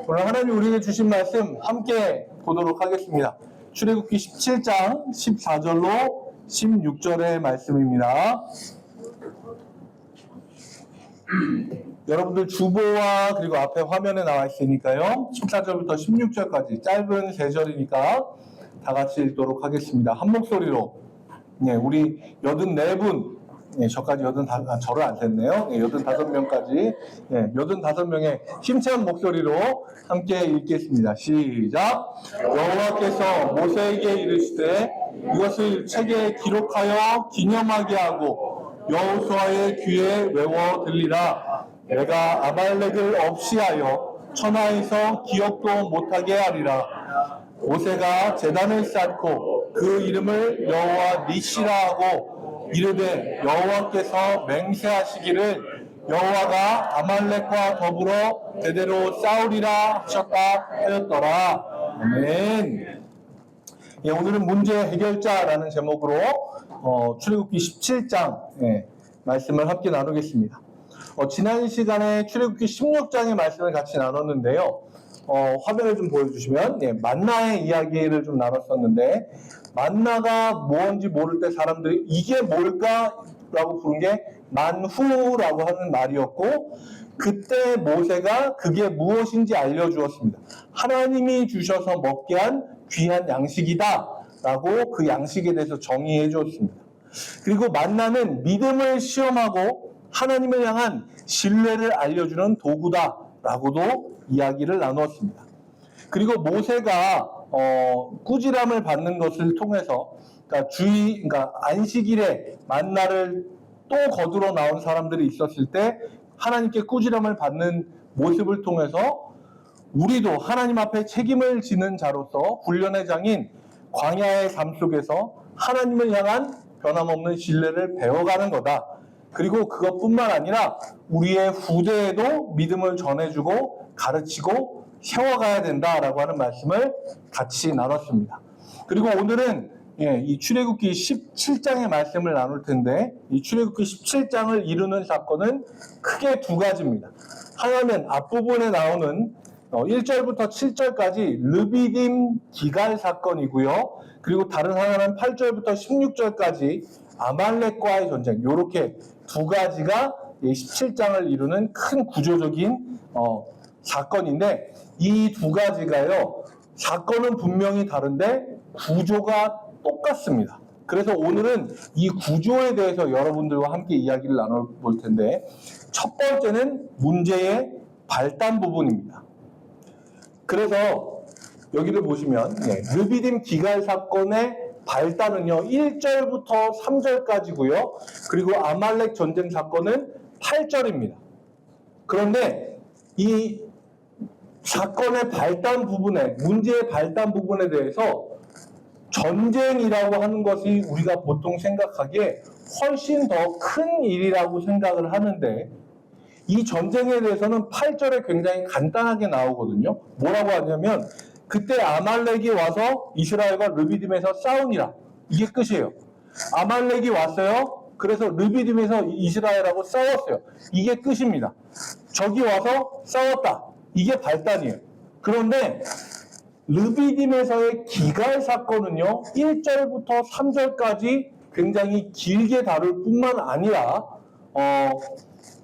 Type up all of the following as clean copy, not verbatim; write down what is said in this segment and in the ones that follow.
오늘 하나님 우리에게 주신 말씀 함께 보도록 하겠습니다. 출애굽기 17장 14절로 16절의 말씀입니다. 여러분들 주보와 그리고 앞에 화면에 나와 있으니까요. 14절부터 16절까지 짧은 3절이니까 다 같이 읽도록 하겠습니다. 한 목소리로. 우리 84분, 저까지 저를 안 셌네요. 85명까지, 85명의 힘찬 목소리로 함께 읽겠습니다. 시작! 여호와께서 모세에게 이르시되 이것을 책에 기록하여 기념하게 하고 여호수아의 귀에 외워 들리라. 내가 아말렉을 없이하여 천하에서 기억도 못하게 하리라. 모세가 제단을 쌓고 그 이름을 여호와 니시라 하고 이르되 여호와께서 맹세하시기를 여호와가 아말렉과 더불어 대대로 싸우리라 하셨다 하였더라. 아멘. 오늘은 문제 해결자라는 제목으로 출애굽기 17장 말씀을 함께 나누겠습니다. 지난 시간에 출애굽기 16장의 말씀을 같이 나눴는데요. 화면을 좀 보여주시면 만나의 이야기를 좀 나눴었는데, 만나가 뭔지 모를 때 사람들이 이게 뭘까라고 부른 게 만후라고 하는 말이었고, 그때 모세가 그게 무엇인지 알려주었습니다. 하나님이 주셔서 먹게 한 귀한 양식이다 라고 그 양식에 대해서 정의해 주었습니다. 그리고 만나는 믿음을 시험하고 하나님을 향한 신뢰를 알려주는 도구다 라고도 이야기를 나누었습니다. 그리고 모세가 꾸지람을 받는 것을 통해서, 그러니까 안식일에 만나를 또 거두러 나온 사람들이 있었을 때 하나님께 꾸지람을 받는 모습을 통해서 우리도 하나님 앞에 책임을 지는 자로서 훈련의 장인 광야의 삶 속에서 하나님을 향한 변함없는 신뢰를 배워가는 거다. 그리고 그것뿐만 아니라 우리의 후대에도 믿음을 전해주고 가르치고 세워가야 된다라고 하는 말씀을 같이 나눴습니다. 그리고 오늘은 이 출애굽기 17장의 말씀을 나눌 텐데, 이 출애굽기 17장을 이루는 사건은 크게 두 가지입니다. 하나는 앞부분에 나오는 1절부터 7절까지 르비딤 기갈 사건이고요. 그리고 다른 하나는 8절부터 16절까지 아말렉과의 전쟁, 이렇게 두 가지가 17장을 이루는 큰 구조적인 사건인데, 이 두 가지가요, 사건은 분명히 다른데 구조가 똑같습니다. 그래서 오늘은 이 구조에 대해서 여러분들과 함께 이야기를 나눠볼 텐데, 첫 번째는 문제의 발단 부분입니다. 그래서 여기를 보시면 르비딤 기갈 사건의 발단은요 1절부터 3절까지고요. 그리고 아말렉 전쟁 사건은 8절입니다. 그런데 이 사건의 발단 부분에, 문제의 발단 부분에 대해서 전쟁이라고 하는 것이 우리가 보통 생각하기에 훨씬 더 큰 일이라고 생각을 하는데, 이 전쟁에 대해서는 8절에 굉장히 간단하게 나오거든요. 뭐라고 하냐면 그때 아말렉이 와서 이스라엘과 르비딤에서 싸우니라. 이게 끝이에요. 아말렉이 왔어요. 그래서 르비딤에서 이스라엘하고 싸웠어요. 이게 끝입니다. 적이 와서 싸웠다. 이게 발단이에요. 그런데 르비딤에서의 기갈 사건은요 1절부터 3절까지 굉장히 길게 다룰 뿐만 아니라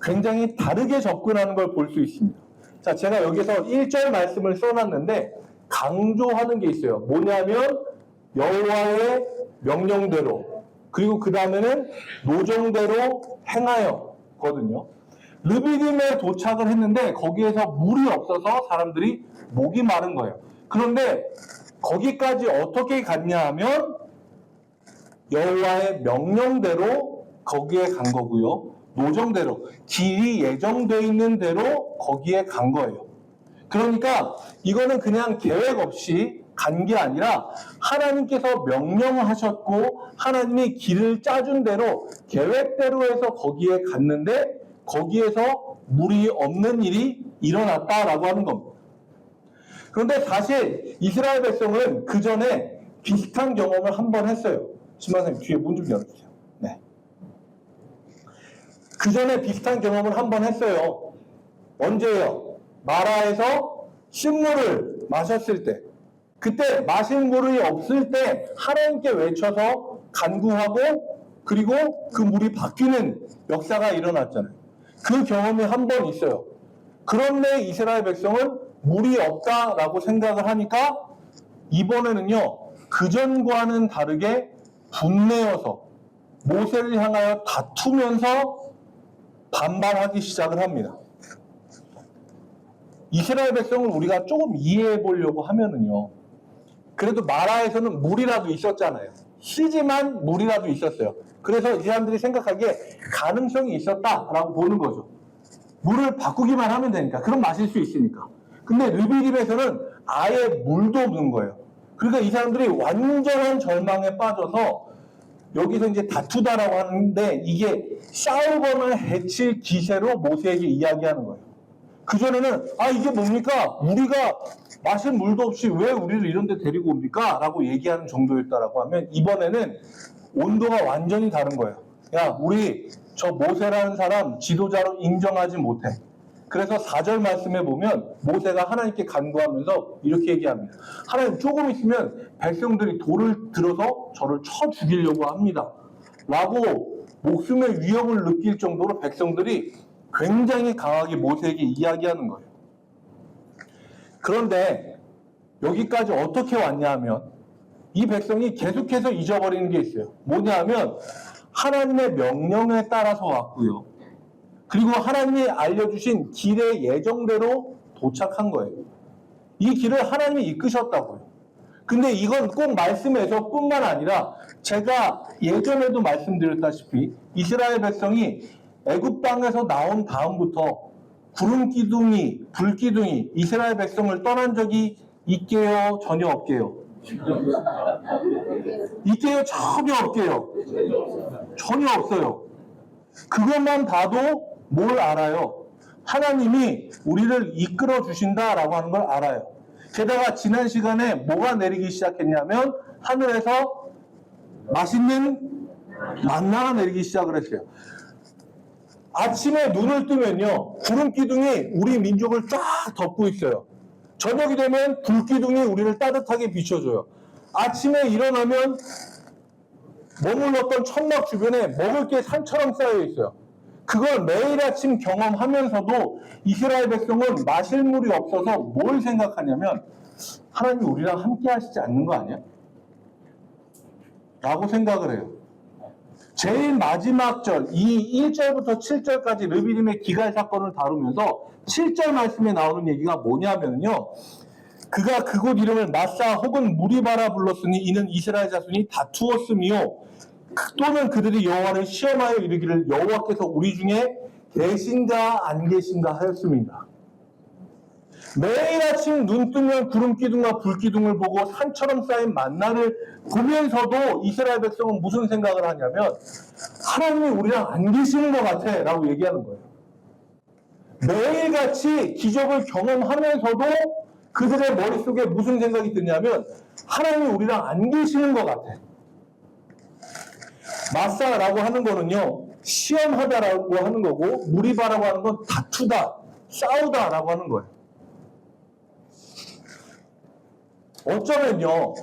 굉장히 다르게 접근하는 걸 볼 수 있습니다. 자, 제가 여기서 1절 말씀을 써놨는데 강조하는 게 있어요. 뭐냐면 여호와의 명령대로, 그리고 그 다음에는 노정대로 행하여거든요. 르비딤에 도착을 했는데 거기에서 물이 없어서 사람들이 목이 마른 거예요. 그런데 거기까지 어떻게 갔냐 하면 여호와의 명령대로 거기에 간 거고요. 노정대로, 길이 예정되어 있는 대로 거기에 간 거예요. 그러니까 이거는 그냥 계획 없이 간 게 아니라 하나님께서 명령하셨고 하나님이 길을 짜준 대로 계획대로 해서 거기에 갔는데 거기에서 물이 없는 일이 일어났다라고 하는 겁니다. 그런데 사실 이스라엘 백성은 그 전에 비슷한 경험을 한 번 했어요. 신방사님 뒤에 문 좀 열어주세요. 네. 그 전에 비슷한 경험을 한 번 했어요. 언제예요? 마라에서 신물을 마셨을 때, 그때 마실 물이 없을 때 하나님께 외쳐서 간구하고 그리고 그 물이 바뀌는 역사가 일어났잖아요. 그 경험이 한 번 있어요. 그런데 이스라엘 백성은 물이 없다라고 생각을 하니까 이번에는요, 그전과는 다르게 분내어서 모세를 향하여 다투면서 반발하기 시작을 합니다. 이스라엘 백성을 우리가 조금 이해해 보려고 하면은요, 그래도 마라에서는 물이라도 있었잖아요. 시지만 물이라도 있었어요. 그래서 이 사람들이 생각하기에 가능성이 있었다라고 보는 거죠. 물을 바꾸기만 하면 되니까. 그럼 마실 수 있으니까. 근데 르비딤에서는 아예 물도 없는 거예요. 그러니까 이 사람들이 완전한 절망에 빠져서 여기서 이제 다투다라고 하는데 이게 싸우거나 해칠 기세로 모세에게 이야기하는 거예요. 그전에는 이게 뭡니까? 우리가 마실 물도 없이 왜 우리를 이런 데 데리고 옵니까? 라고 얘기하는 정도였다라고 하면 이번에는 온도가 완전히 다른 거예요. 야, 우리 저 모세라는 사람 지도자로 인정하지 못해. 그래서 4절 말씀에 보면 모세가 하나님께 간구하면서 이렇게 얘기합니다. 하나님, 조금 있으면 백성들이 돌을 들어서 저를 쳐 죽이려고 합니다. 라고 목숨의 위협을 느낄 정도로 백성들이 굉장히 강하게 모세에게 이야기하는 거예요. 그런데 여기까지 어떻게 왔냐 하면 이 백성이 계속해서 잊어버리는 게 있어요. 뭐냐 하면 하나님의 명령에 따라서 왔고요. 그리고 하나님이 알려주신 길의 예정대로 도착한 거예요. 이 길을 하나님이 이끄셨다고요. 근데 이건 꼭 말씀에서 뿐만 아니라 제가 예전에도 말씀드렸다시피 이스라엘 백성이 애굽 땅에서 나온 다음부터 구름 기둥이, 불 기둥이 이스라엘 백성을 떠난 적이 있게요? 전혀 없게요? 있게요? 전혀 없게요? 전혀 없어요. 그것만 봐도 뭘 알아요? 하나님이 우리를 이끌어 주신다라고 하는 걸 알아요. 게다가 지난 시간에 뭐가 내리기 시작했냐면 하늘에서 맛있는 만나가 내리기 시작을 했어요. 아침에 눈을 뜨면요, 구름 기둥이 우리 민족을 쫙 덮고 있어요. 저녁이 되면 불 기둥이 우리를 따뜻하게 비춰줘요. 아침에 일어나면 머물렀던 천막 주변에 먹을 게 산처럼 쌓여 있어요. 그걸 매일 아침 경험하면서도 이스라엘 백성은 마실 물이 없어서 뭘 생각하냐면 하나님이 우리랑 함께 하시지 않는 거 아니야? 라고 생각을 해요. 제일 마지막 절, 이 1절부터 7절까지 르비딤의 기갈 사건을 다루면서 7절 말씀에 나오는 얘기가 뭐냐면요, 그가 그곳 이름을 마사 혹은 무리바라 불렀으니 이는 이스라엘 자손이 다투었으며 또는 그들이 여호와를 시험하여 이르기를 여호와께서 우리 중에 계신가 안 계신가 하였습니다. 매일 아침 눈 뜨면 구름 기둥과 불 기둥을 보고 산처럼 쌓인 만나를 보면서도 이스라엘 백성은 무슨 생각을 하냐면 하나님이 우리랑 안 계시는 것 같아 라고 얘기하는 거예요. 매일같이 기적을 경험하면서도 그들의 머릿속에 무슨 생각이 드냐면 하나님이 우리랑 안 계시는 것 같아. 마사라고 하는 거는요, 시험하다라고 하는 거고 무리바라고 하는 건 다투다, 싸우다라고 하는 거예요. 어쩌면요,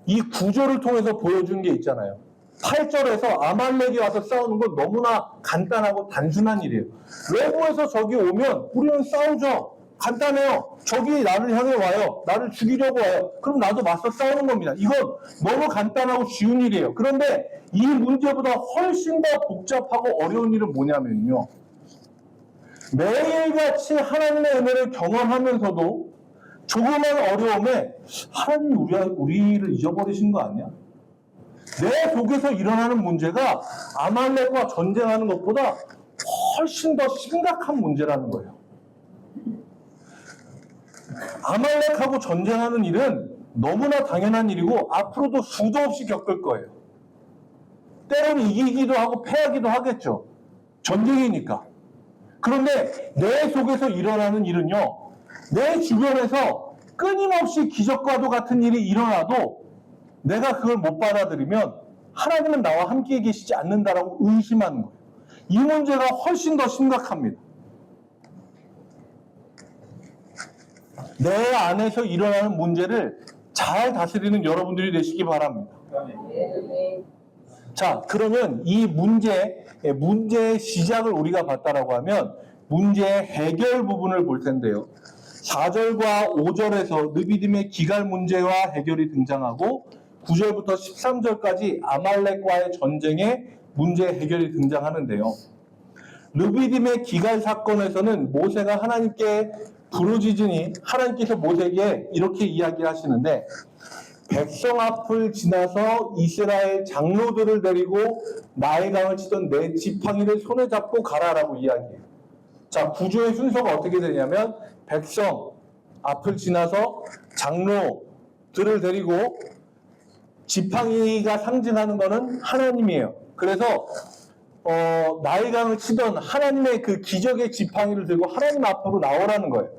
이 구조를 통해서 보여준 게 있잖아요. 8절에서 아말렉이 와서 싸우는 건 너무나 간단하고 단순한 일이에요. 외부에서 적이 오면 우리는 싸우죠. 간단해요. 적이 나를 향해 와요. 나를 죽이려고 와요. 그럼 나도 맞서 싸우는 겁니다. 이건 너무 간단하고 쉬운 일이에요. 그런데 이 문제보다 훨씬 더 복잡하고 어려운 일은 뭐냐면요, 매일같이 하나님의 은혜를 경험하면서도 조그만 어려움에 하나님이 우리를 잊어버리신 거 아니야? 내 속에서 일어나는 문제가 아말렉과 전쟁하는 것보다 훨씬 더 심각한 문제라는 거예요. 아말렉하고 전쟁하는 일은 너무나 당연한 일이고 앞으로도 수도 없이 겪을 거예요. 때로는 이기기도 하고 패하기도 하겠죠. 전쟁이니까. 그런데 내 속에서 일어나는 일은요, 내 주변에서 끊임없이 기적과도 같은 일이 일어나도 내가 그걸 못 받아들이면 하나님은 나와 함께 계시지 않는다라고 의심하는 거예요. 이 문제가 훨씬 더 심각합니다. 내 안에서 일어나는 문제를 잘 다스리는 여러분들이 되시기 바랍니다. 자, 그러면 이 문제의 시작을 우리가 봤다라고 하면 문제의 해결 부분을 볼 텐데요. 4절과 5절에서 르비딤의 기갈 문제와 해결이 등장하고 9절부터 13절까지 아말렉과의 전쟁의 문제 해결이 등장하는데요. 르비딤의 기갈 사건에서는 모세가 하나님께 부르짖으니 하나님께서 모세에게 이렇게 이야기하시는데 백성 앞을 지나서 이스라엘 장로들을 데리고 나일강을 치던 내 지팡이를 손에 잡고 가라라고 이야기해요. 자, 구조의 순서가 어떻게 되냐면 백성 앞을 지나서 장로들을 데리고 지팡이가 상징하는 것은 하나님이에요. 그래서 나일강을 치던 하나님의 그 기적의 지팡이를 들고 하나님 앞으로 나오라는 거예요.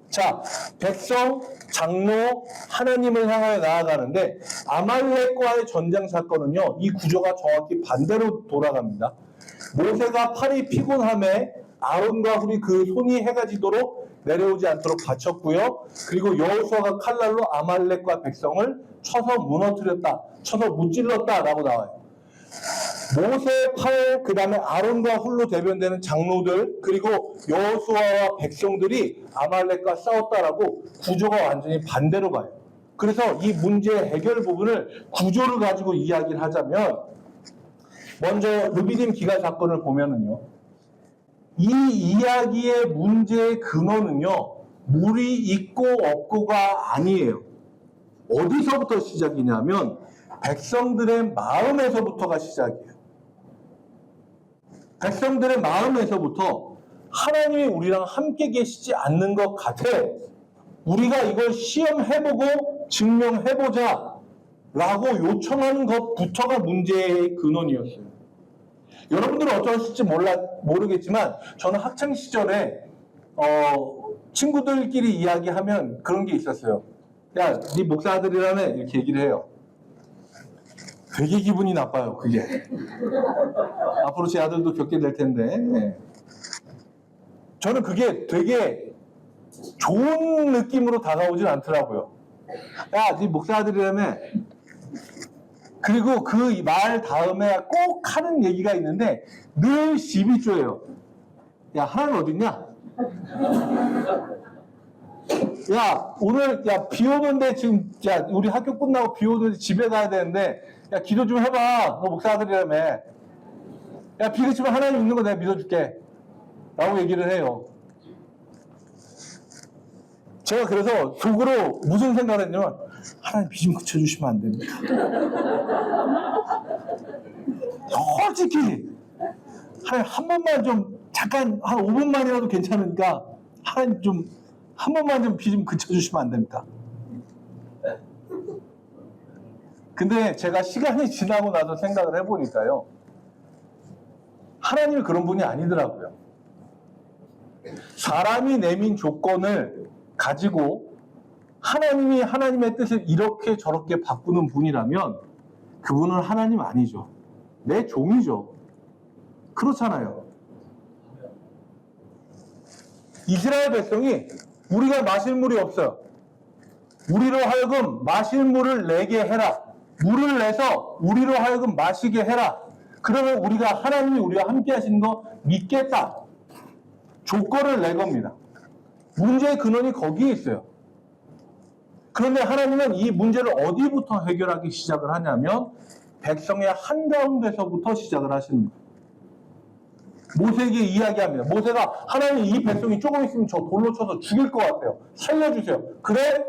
자, 백성, 장로, 하나님을 향하여 나아가는데 아말렉과의 전쟁 사건은요, 이 구조가 정확히 반대로 돌아갑니다. 모세가 팔이 피곤함에 아론과 훌이 그 손이 해가 지도록 내려오지 않도록 바쳤고요. 그리고 여호수아가 칼날로 아말렉과 백성을 쳐서 무너뜨렸다, 쳐서 무찔렀다라고 나와요. 모세 팔, 그 다음에 아론과 훌로 대변되는 장로들, 그리고 여호수아와 백성들이 아말렉과 싸웠다라고 구조가 완전히 반대로 가요. 그래서 이 문제의 해결 부분을 구조를 가지고 이야기를 하자면 먼저 르비딤 기갈 사건을 보면은요, 이 이야기의 문제의 근원은요, 물이 있고 없고가 아니에요. 어디서부터 시작이냐면 백성들의 마음에서부터가 시작이에요. 백성들의 마음에서부터 하나님이 우리랑 함께 계시지 않는 것 같아. 우리가 이걸 시험해보고 증명해보자 라고 요청하는 것부터가 문제의 근원이었어요. 여러분들은 어떠실지 모르겠지만 저는 학창시절에 친구들끼리 이야기하면 그런 게 있었어요. 야, 네 목사 아들이라며 이렇게 얘기를 해요. 되게 기분이 나빠요, 그게. 앞으로 제 아들도 겪게 될 텐데. 네. 저는 그게 되게 좋은 느낌으로 다가오진 않더라고요. 야, 네 목사 아들이라며. 그리고 그 말 다음에 꼭 하는 얘기가 있는데 늘 시비 쪼예요. 야, 하나는 어딨냐? 야, 오늘, 야, 비 오는데 지금, 야, 우리 학교 끝나고 비 오는데 집에 가야 되는데, 야, 기도 좀 해봐. 너 목사 아들이라며. 야, 비 그치면 하나님 있는 거 내가 믿어줄게. 라고 얘기를 해요. 제가 그래서 속으로 무슨 생각을 했냐면, 하나님 비 좀 그쳐주시면 안 됩니까? 솔직히, 하나님 한 번만 좀, 잠깐, 한 5분만이라도 괜찮으니까, 하나님 좀, 한 번만 좀 비 좀 그쳐주시면 안 됩니까? 근데 제가 시간이 지나고 나서 생각을 해보니까요, 하나님이 그런 분이 아니더라고요. 사람이 내민 조건을 가지고 하나님이 하나님의 뜻을 이렇게 저렇게 바꾸는 분이라면 그분은 하나님 아니죠. 내 종이죠. 그렇잖아요. 이스라엘 백성이 우리가 마실 물이 없어요. 우리로 하여금 마실 물을 내게 해라. 물을 내서 우리로 하여금 마시게 해라. 그러면 우리가 하나님이 우리와 함께 하시는 거 믿겠다. 조건을 내 겁니다. 문제의 근원이 거기에 있어요. 그런데 하나님은 이 문제를 어디부터 해결하기 시작을 하냐면 백성의 한가운데서부터 시작을 하시는 거예요. 모세에게 이야기합니다. 모세가 하나님 이 백성이 조금 있으면 저 돌로 쳐서 죽일 것 같아요. 살려주세요. 그래?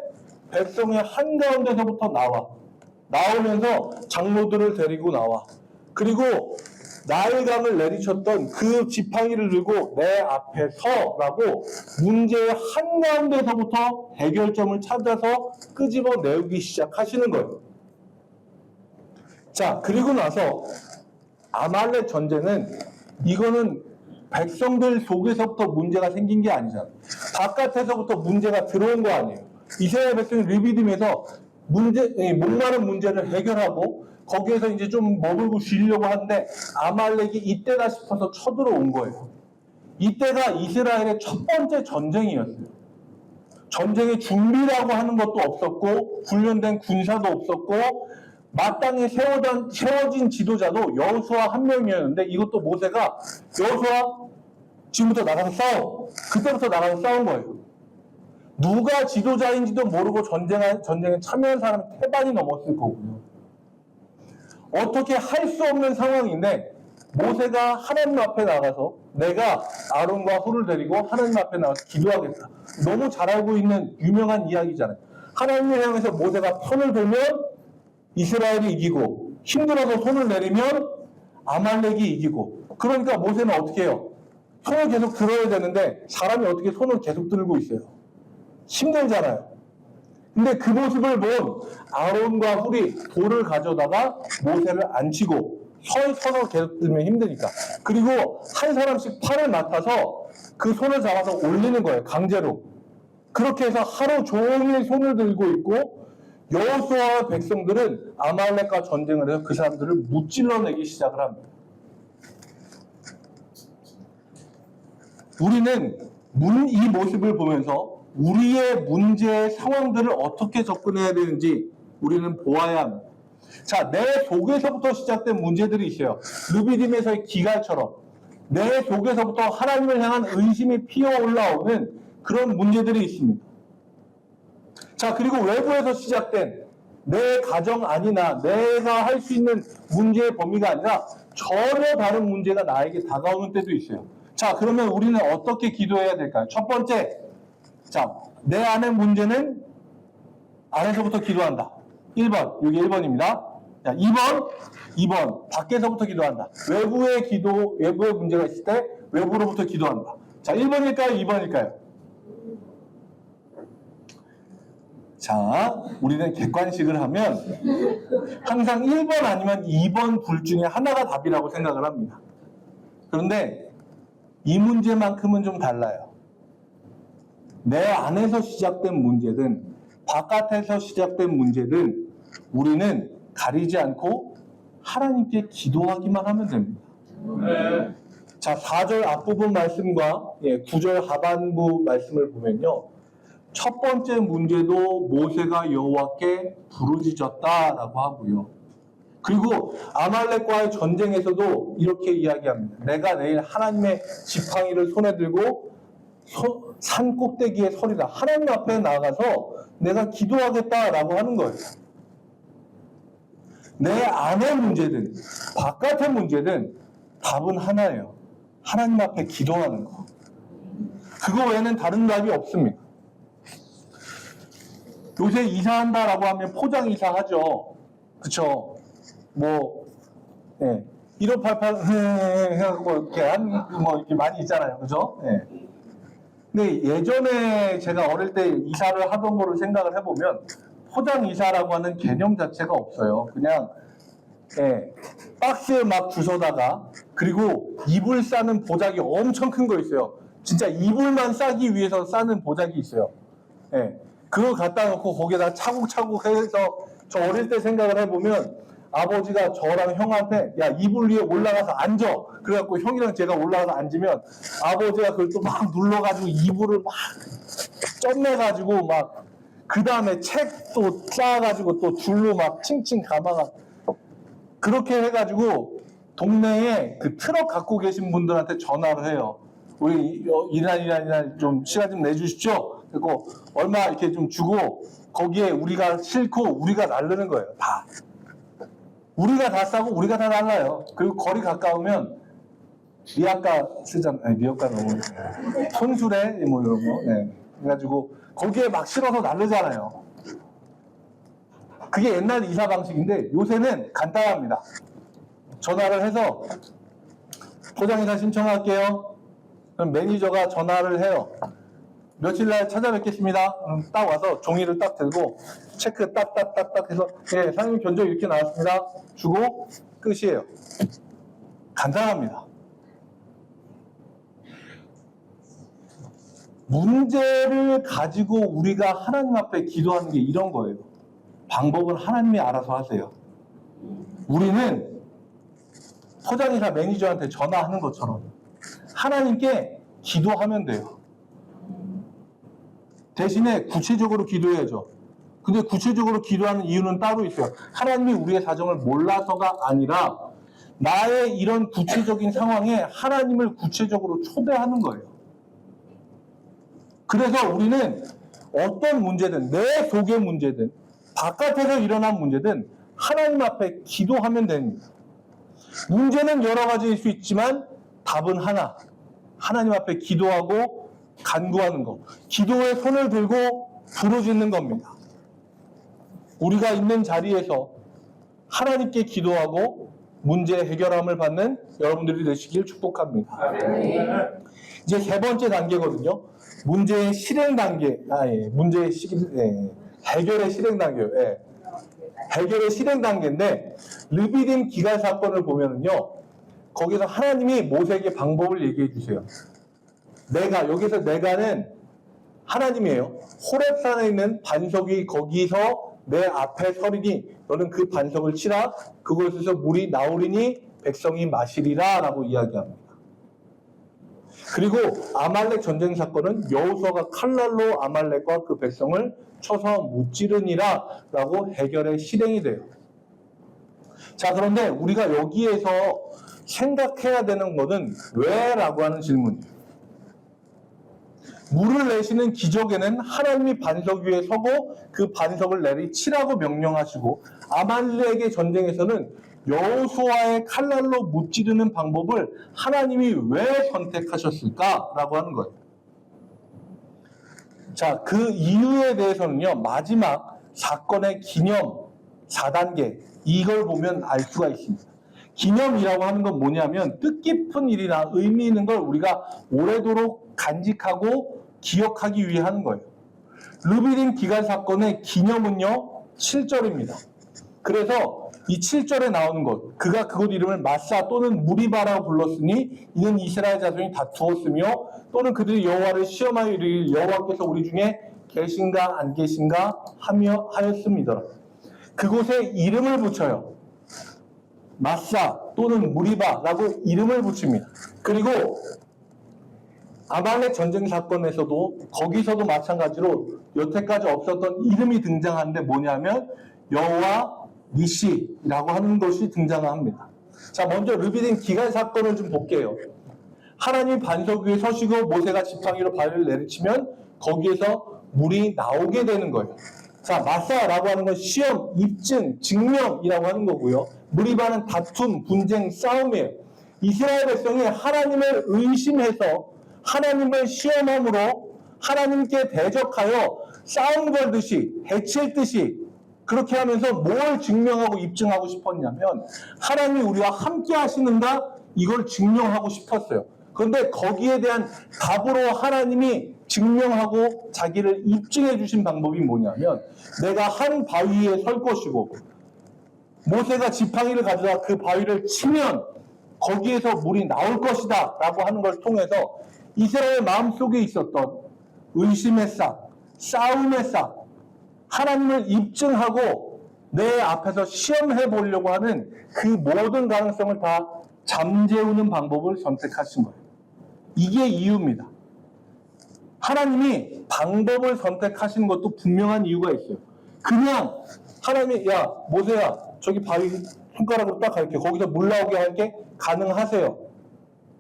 백성의 한가운데서부터 나오면서 장로들을 데리고 나와. 그리고 나일강을 내리쳤던 그 지팡이를 들고 내 앞에 서라고 문제의 한가운데서부터 해결점을 찾아서 끄집어내기 시작하시는 거예요. 자, 그리고 나서 아말렉 전쟁은 이거는 백성들 속에서부터 문제가 생긴 게 아니잖아요. 바깥에서부터 문제가 들어온 거 아니에요. 이스라엘 백성이 르비딤에서 목마른 문제를 해결하고 거기에서 이제 좀 머물고 쉬려고 하는데 아말렉이 이때다 싶어서 쳐들어온 거예요. 이때가 이스라엘의 첫 번째 전쟁이었어요. 전쟁의 준비라고 하는 것도 없었고 훈련된 군사도 없었고 마땅히 세워진 지도자도 여호수아 한 명이었는데 이것도 모세가 여호수아 지금부터 나가서 싸워. 그때부터 나가서 싸운 거예요. 누가 지도자인지도 모르고 전쟁에 참여한 사람은 태반이 넘었을 거고요. 어떻게 할 수 없는 상황인데 모세가 하나님 앞에 나가서 내가 아론과 훌을 데리고 하나님 앞에 나가서 기도하겠다. 너무 잘 알고 있는 유명한 이야기잖아요. 하나님을 향해서 모세가 손을 들면 이스라엘이 이기고 힘들어서 손을 내리면 아말렉이 이기고 그러니까 모세는 어떻게 해요? 손을 계속 들어야 되는데 사람이 어떻게 손을 계속 들고 있어요? 힘들잖아요. 근데 그 모습을 본 아론과 훌이 돌을 가져다가 모세를 앉히고 손을 계속 들면 힘드니까. 그리고 한 사람씩 팔을 맡아서 그 손을 잡아서 올리는 거예요. 강제로. 그렇게 해서 하루 종일 손을 들고 있고 여호수아와 백성들은 아말렉과 전쟁을 해서 그 사람들을 무찔러내기 시작을 합니다. 우리는 이 모습을 보면서 우리의 문제의 상황들을 어떻게 접근해야 되는지 우리는 보아야 합니다. 자, 내 속에서부터 시작된 문제들이 있어요. 르비딤에서의 기갈처럼 내 속에서부터 하나님을 향한 의심이 피어 올라오는 그런 문제들이 있습니다. 자, 그리고 외부에서 시작된 내 가정 안이나 내가 할 수 있는 문제의 범위가 아니라 전혀 다른 문제가 나에게 다가오는 때도 있어요. 자, 그러면 우리는 어떻게 기도해야 될까요? 첫 번째, 자, 내 안의 문제는 안에서부터 기도한다. 1번, 여기 1번입니다. 자, 2번, 밖에서부터 기도한다. 외부의 문제가 있을 때 외부로부터 기도한다. 자, 1번일까요? 2번일까요? 자, 우리는 객관식을 하면 항상 1번 아니면 2번 둘 중에 하나가 답이라고 생각을 합니다. 그런데 이 문제만큼은 좀 달라요. 내 안에서 시작된 문제든 바깥에서 시작된 문제든 우리는 가리지 않고 하나님께 기도하기만 하면 됩니다. 네. 자, 4절 앞부분 말씀과 9절 하반부 말씀을 보면요. 첫 번째 문제도 모세가 여호와께 부르짖었다라고 하고요. 그리고 아말렉과의 전쟁에서도 이렇게 이야기합니다. 내가 내일 하나님의 지팡이를 손에 들고 산 꼭대기에 서리라. 하나님 앞에 나가서 내가 기도하겠다라고 하는 거예요. 내 안의 문제든 바깥의 문제든 답은 하나예요. 하나님 앞에 기도하는 거. 그거 외에는 다른 답이 없습니다. 요새 이사한다라고 하면 포장 이사하죠. 그쵸? 뭐, 1588, 뭐, 이렇게 많이 있잖아요. 그죠? 근데 예전에 제가 어릴 때 이사를 하던 거를 생각을 해보면 포장 이사라고 하는 개념 자체가 없어요. 그냥, 박스에 막 주워다가 그리고 이불 싸는 보자기 엄청 큰 거 있어요. 진짜 이불만 싸기 위해서 싸는 보자기 있어요. 그거 갖다 놓고 거기에다 차곡차곡 해서 저 어릴 때 생각을 해보면 아버지가 저랑 형한테 야 이불 위에 올라가서 앉아 그래갖고 형이랑 제가 올라가서 앉으면 아버지가 그걸 또 막 눌러가지고 이불을 막 쪄내가지고 막 그 다음에 책도 쌓아가지고 또 줄로 막 칭칭 감아가 그렇게 해가지고 동네에 그 트럭 갖고 계신 분들한테 전화를 해요. 우리 이날 좀 시간 좀 내주십시오. 그리고 얼마 이렇게 좀 주고 거기에 우리가 싣고 우리가 나르는 거예요. 다. 우리가 다 싸고 우리가 다 날라요. 그리고 거리 가까우면 리아카 쓰잖아요. 리아카 너무 손수레 뭐 이런 거. 그래가지고 거기에 막 실어서 나르잖아요. 그게 옛날 이사 방식인데 요새는 간단합니다. 전화를 해서 포장이사 신청할게요. 그럼 매니저가 전화를 해요. 며칠날 찾아뵙겠습니다. 딱 와서 종이를 딱 들고 체크 딱딱딱딱 해서 사장님 견적 이렇게 나왔습니다. 주고 끝이에요. 간단합니다. 문제를 가지고 우리가 하나님 앞에 기도하는 게 이런 거예요. 방법은 하나님이 알아서 하세요. 우리는 포장이사 매니저한테 전화하는 것처럼 하나님께 기도하면 돼요. 대신에 구체적으로 기도해야죠. 근데 구체적으로 기도하는 이유는 따로 있어요. 하나님이 우리의 사정을 몰라서가 아니라 나의 이런 구체적인 상황에 하나님을 구체적으로 초대하는 거예요. 그래서 우리는 어떤 문제든, 내 속의 문제든, 바깥에서 일어난 문제든 하나님 앞에 기도하면 됩니다. 문제는 여러 가지일 수 있지만 답은 하나. 하나님 앞에 기도하고 간구하는 것. 기도에 손을 들고 부르짖는 겁니다. 우리가 있는 자리에서 하나님께 기도하고 문제 해결함을 받는 여러분들이 되시길 축복합니다. 이제 세 번째 단계거든요. 문제의 실행 단계, 해결의 실행 단계요. 해결의 실행 단계인데, 르비딤 기갈 사건을 보면은요, 거기서 하나님이 모세에게 방법을 얘기해 주세요. 여기서 내가는 하나님이에요. 호렙산에 있는 반석이 거기서 내 앞에 서리니 너는 그 반석을 치라. 그곳에서 물이 나오리니 백성이 마시리라 라고 이야기합니다. 그리고 아말렉 전쟁 사건은 여호수아가 칼날로 아말렉과 그 백성을 쳐서 무찌르니라 라고 해결의 실행이 돼요. 자, 그런데 우리가 여기에서 생각해야 되는 것은 왜? 라고 하는 질문이에요. 물을 내시는 기적에는 하나님이 반석 위에 서고 그 반석을 내리치라고 명령하시고, 아말렉의 전쟁에서는 여호수아의 칼날로 무찌르는 방법을 하나님이 왜 선택하셨을까라고 하는 거예요. 자, 그 이유에 대해서는요, 마지막 사건의 기념 4단계, 이걸 보면 알 수가 있습니다. 기념이라고 하는 건 뭐냐면 뜻깊은 일이나 의미 있는 걸 우리가 오래도록 간직하고 기억하기 위해 하는 거예요. 르비딤 기갈 사건의 기념은요 7절입니다. 그래서 이 7절에 나오는 것, 그가 그곳 이름을 마사 또는 무리바라고 불렀으니 이는 이스라엘 자손이 다투었으며 또는 그들이 여호와를 시험하여 이르기를 여호와께서 우리 중에 계신가 안 계신가 하였습니다. 그곳에 이름을 붙여요. 마사 또는 무리바라고 이름을 붙입니다. 그리고 아말렉 전쟁 사건에서도 거기서도 마찬가지로 여태까지 없었던 이름이 등장하는데 뭐냐면 여호와 니시라고 하는 것이 등장합니다. 자, 먼저 르비딤 기갈 사건을 좀 볼게요. 하나님이 반석 위에 서시고 모세가 지팡이로 바위를 내리치면 거기에서 물이 나오게 되는 거예요. 자, 마사라고 하는 건 시험, 입증, 증명이라고 하는 거고요. 무리바는 다툼, 분쟁, 싸움이에요. 이스라엘 백성이 하나님을 의심해서 하나님을 시험함으로 하나님께 대적하여 싸움 걸듯이, 해칠 듯이 그렇게 하면서 뭘 증명하고 입증하고 싶었냐면 하나님이 우리와 함께 하시는가 이걸 증명하고 싶었어요. 그런데 거기에 대한 답으로 하나님이 증명하고 자기를 입증해 주신 방법이 뭐냐면 내가 한 바위 위에 설 것이고 모세가 지팡이를 가져다 그 바위를 치면 거기에서 물이 나올 것이다 라고 하는 걸 통해서 이스라엘 마음속에 있었던 의심의 싹, 싸움의 싹, 하나님을 입증하고 내 앞에서 시험해 보려고 하는 그 모든 가능성을 다 잠재우는 방법을 선택하신 거예요. 이게 이유입니다. 하나님이 방법을 선택하신 것도 분명한 이유가 있어요. 그냥 하나님이 야 모세야 저기 바위 손가락으로 딱 갈게 거기서 물 나오게 할게 가능하세요.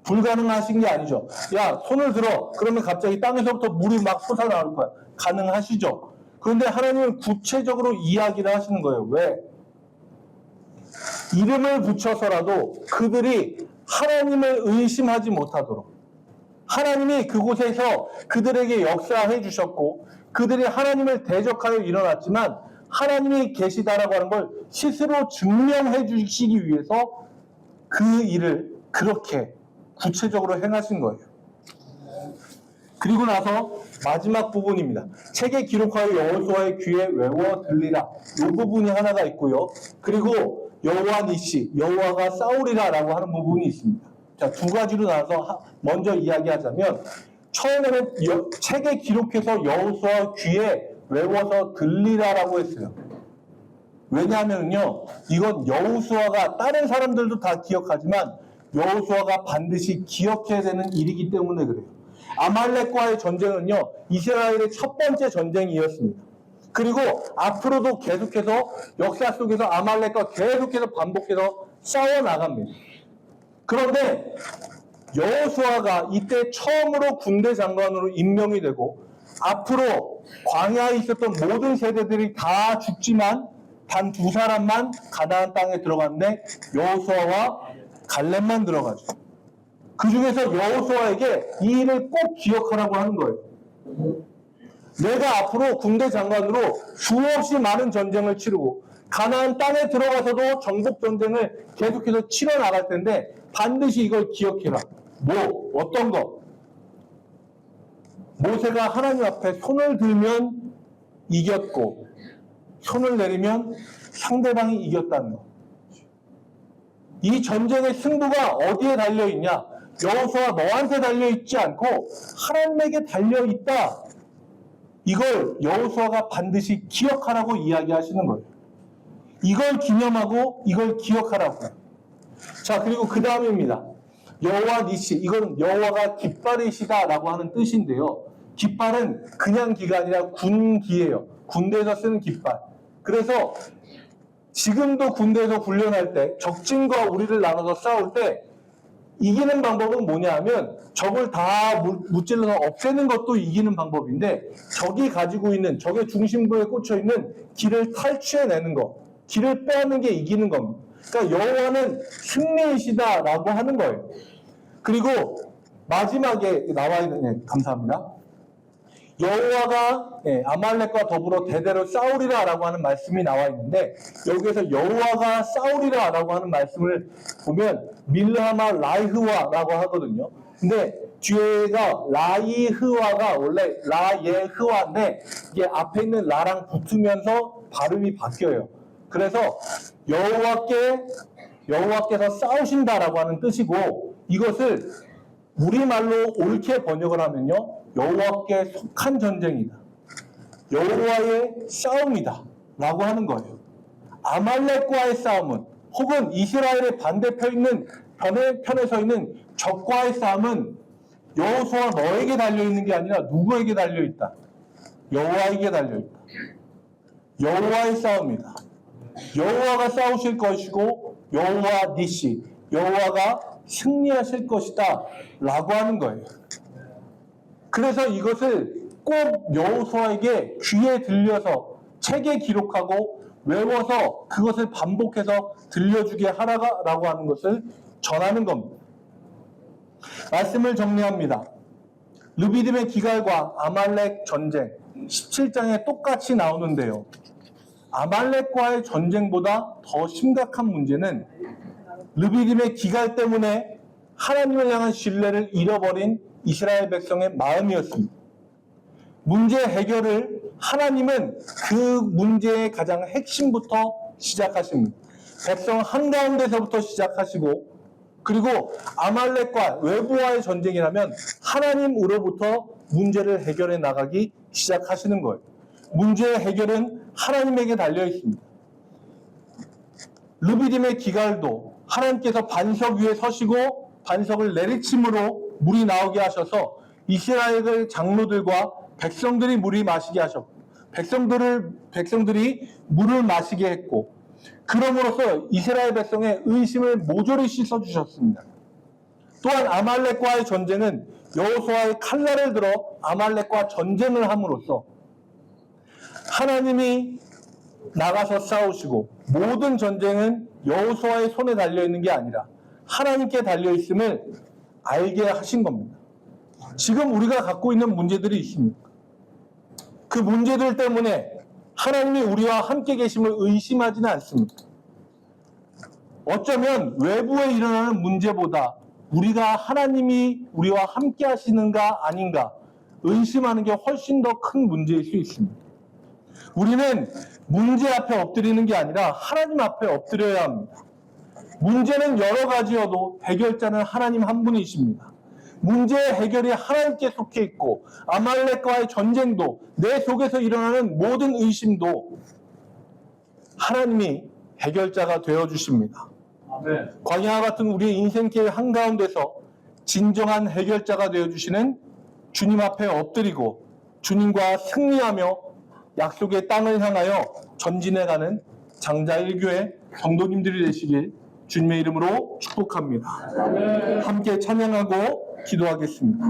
불가능하신 게 아니죠. 야 손을 들어 그러면 갑자기 땅에서부터 물이 막 솟아나올 거야. 가능하시죠. 그런데 하나님은 구체적으로 이야기를 하시는 거예요. 왜? 이름을 붙여서라도 그들이 하나님을 의심하지 못하도록 하나님이 그곳에서 그들에게 역사해 주셨고 그들이 하나님을 대적하여 일어났지만 하나님이 계시다라고 하는 걸 스스로 증명해 주시기 위해서 그 일을 그렇게 구체적으로 행하신 거예요. 그리고 나서 마지막 부분입니다. 책에 기록하여 여호수아의 귀에 외워 들리라. 이 부분이 하나가 있고요. 그리고 여호와 니시, 여호와가 싸우리라 라고 하는 부분이 있습니다. 자, 두 가지로 나눠서 먼저 이야기하자면 처음에는 책에 기록해서 여호수아 귀에 외워서 들리라라고 했어요. 왜냐하면요, 이건 여호수아가 다른 사람들도 다 기억하지만 여호수아가 반드시 기억해야 되는 일이기 때문에 그래요. 아말렉과의 전쟁은요, 이스라엘의 첫 번째 전쟁이었습니다. 그리고 앞으로도 계속해서 역사 속에서 아말렉과 계속해서 반복해서 싸워나갑니다. 그런데 여호수아가 이때 처음으로 군대 장관으로 임명이 되고 앞으로 광야에 있었던 모든 세대들이 다 죽지만 단 두 사람만 가나안 땅에 들어갔는데 여호수아와 갈렙만 들어가죠. 그 중에서 여호수아에게 이 일을 꼭 기억하라고 하는 거예요. 내가 앞으로 군대 장관으로 수없이 많은 전쟁을 치르고 가나안 땅에 들어가서도 정복 전쟁을 계속해서 치러 나갈 텐데 반드시 이걸 기억해라. 어떤 거? 모세가 하나님 앞에 손을 들면 이겼고 손을 내리면 상대방이 이겼다는 거. 이 전쟁의 승부가 어디에 달려있냐? 여호수아 너한테 달려있지 않고 하나님에게 달려있다. 이걸 여호수아가 반드시 기억하라고 이야기하시는 거예요. 이걸 기념하고 이걸 기억하라고. 자, 그리고 그 다음입니다. 여호와 니시, 이건 여호와가 깃발이시다라고 하는 뜻인데요. 깃발은 그냥 기가 아니라 군기예요. 군대에서 쓰는 깃발. 그래서 지금도 군대에서 훈련할 때 적진과 우리를 나눠서 싸울 때 이기는 방법은 뭐냐 하면 적을 다 무찔러서 없애는 것도 이기는 방법인데 적이 가지고 있는 적의 중심부에 꽂혀 있는 길을 탈취해내는 거, 길을 빼앗는 게 이기는 겁니다. 그러니까 여호와는 승리이시다라고 하는 거예요. 그리고 마지막에 나와 있는, 감사합니다. 여호와가 아말렉과 더불어 대대로 싸우리라라고 하는 말씀이 나와 있는데 여기에서 여호와가 싸우리라라고 하는 말씀을 보면 밀라마 라이흐와라고 하거든요. 근데 뒤에가 라이흐와가 원래 라예흐와인데 이게 앞에 있는 라랑 붙으면서 발음이 바뀌어요. 그래서 여호와께서 싸우신다라고 하는 뜻이고 이것을 우리말로 옳게 번역을 하면요. 여호와께 속한 전쟁이다. 여호와의 싸움이다. 라고 하는 거예요. 아말렉과의 싸움은 혹은 이스라엘의 반대편에 서 있는 적과의 싸움은 여호수아 너에게 달려있는 게 아니라 누구에게 달려있다? 여호와에게 달려있다. 여호와의 싸움이다. 여호와가 싸우실 것이고 여호와 니시, 여호와가 승리하실 것이다. 라고 하는 거예요. 그래서 이것을 꼭 여호수아에게 귀에 들려서 책에 기록하고 외워서 그것을 반복해서 들려주게 하라고 하는 것을 전하는 겁니다. 말씀을 정리합니다. 르비딤의 기갈과 아말렉 전쟁 17장에 똑같이 나오는데요. 아말렉과의 전쟁보다 더 심각한 문제는 르비딤의 기갈 때문에 하나님을 향한 신뢰를 잃어버린 이스라엘 백성의 마음이었습니다. 문제 해결을 하나님은 그 문제의 가장 핵심부터 시작하십니다. 백성 한가운데서부터 시작하시고 그리고 아말렉과 외부와의 전쟁이라면 하나님으로부터 문제를 해결해 나가기 시작하시는 거예요. 문제의 해결은 하나님에게 달려 있습니다. 르비딤의 기갈도 하나님께서 반석 위에 서시고 반석을 내리침으로 물이 나오게 하셔서 이스라엘 장로들과 백성들이 물이 마시게 하셨고 백성들이 물을 마시게 했고 그럼으로써 이스라엘 백성의 의심을 모조리 씻어주셨습니다. 또한 아말렉과의 전쟁은 여호수아의 칼날을 들어 아말렉과 전쟁을 함으로써 하나님이 나가서 싸우시고 모든 전쟁은 여호수아의 손에 달려있는 게 아니라 하나님께 달려있음을 알게 하신 겁니다. 지금 우리가 갖고 있는 문제들이 있습니다. 그 문제들 때문에 하나님이 우리와 함께 계심을 의심하지는 않습니다. 어쩌면 외부에 일어나는 문제보다 우리가 하나님이 우리와 함께 하시는가 아닌가 의심하는 게 훨씬 더 큰 문제일 수 있습니다. 우리는 문제 앞에 엎드리는 게 아니라 하나님 앞에 엎드려야 합니다. 문제는 여러 가지여도 해결자는 하나님 한 분이십니다. 문제의 해결이 하나님께 속해 있고 아말렉과의 전쟁도 내 속에서 일어나는 모든 의심도 하나님이 해결자가 되어주십니다. 광야와 같은 우리의 인생길 한가운데서 진정한 해결자가 되어주시는 주님 앞에 엎드리고 주님과 승리하며 약속의 땅을 향하여 전진해가는 장자일교회 성도님들이 되시길 주님의 이름으로 축복합니다. 함께 찬양하고 기도하겠습니다.